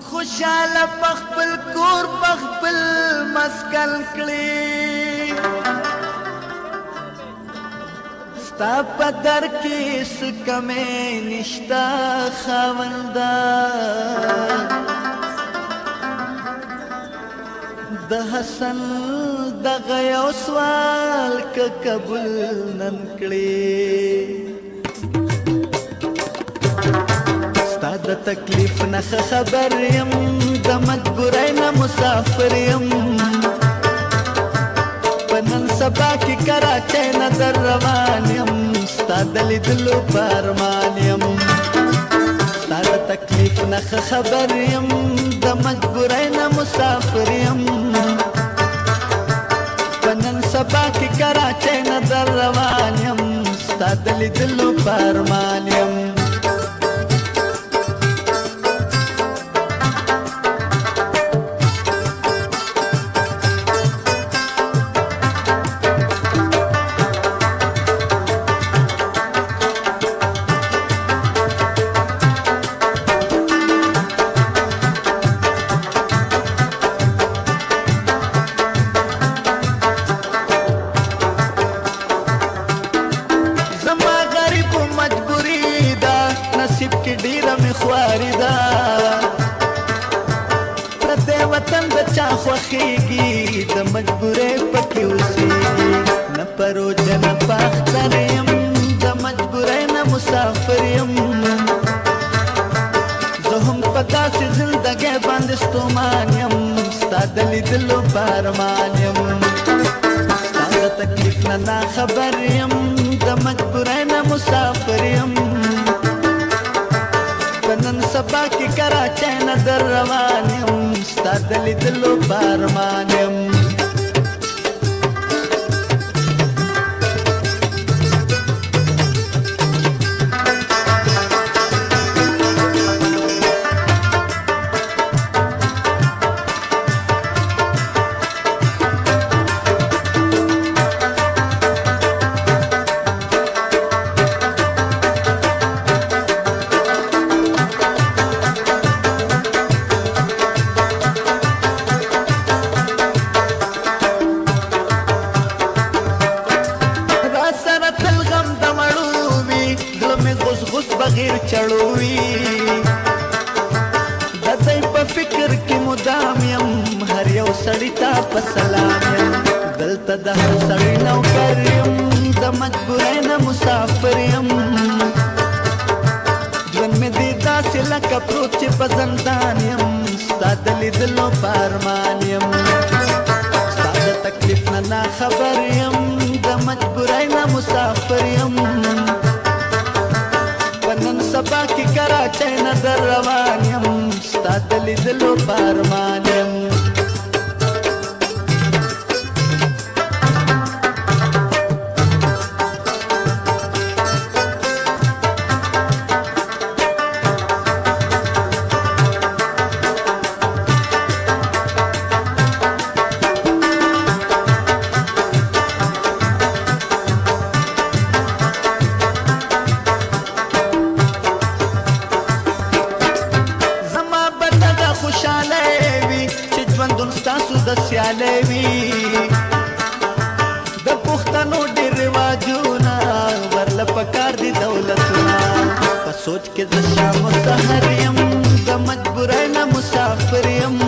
خوشاله پخپل کور پخپل مسکن کړي ستا په در کې څه کمې نشته خاونده د حسن دغه یو سوال که قبول نن کړي د تکلیف نه خبر یم د مجبورۍ نه مسافر یم په نن سبا کې کراچۍ نه در روان یم ستا د لیدلو په ارمان یم ستا د تکلیف نه خبر یم د مجبورۍ نه مسافر یم په نن سبا کې کراچۍ نه در روان یم ستا د لیدلو په ارمان یم خوخیږي د مجبورې پکې اوسېږي نه پروجه نه باختر یم د مجبورۍ نه مسافر یم زه هم په داسې زندګۍ باندې ستومان یم ستا د لیدلو په ارمان یم ستا د تکلیف نه ناخبر یم د مجبورۍ نه مسافر یم په نن سبا کې کراچۍ نه در روان یم ستا د لیدلو په ارمان یم بغیر چړوي د دې په فکر کې مدام یم هر یو سړی ته په سلام یم دلته د هر سړی نوکر یم د مجبورۍ نه مسافر یم ژوند مې دی داسې لکه پروت چې په زندان یم ستا د لیدلو په ارمان یم ستا د تکلیف نه ناخبر یم د مجبورۍ نه مسافر یم نن سبا کې کراچۍ نه در روان یم ستا د لیدلو په ارمان یم سیاله وي د پښتنو ډېر رواجونه ورله پکار دي دولتونه په سوچ کې د شام سحر یم د مجبورۍ نه مسافر یم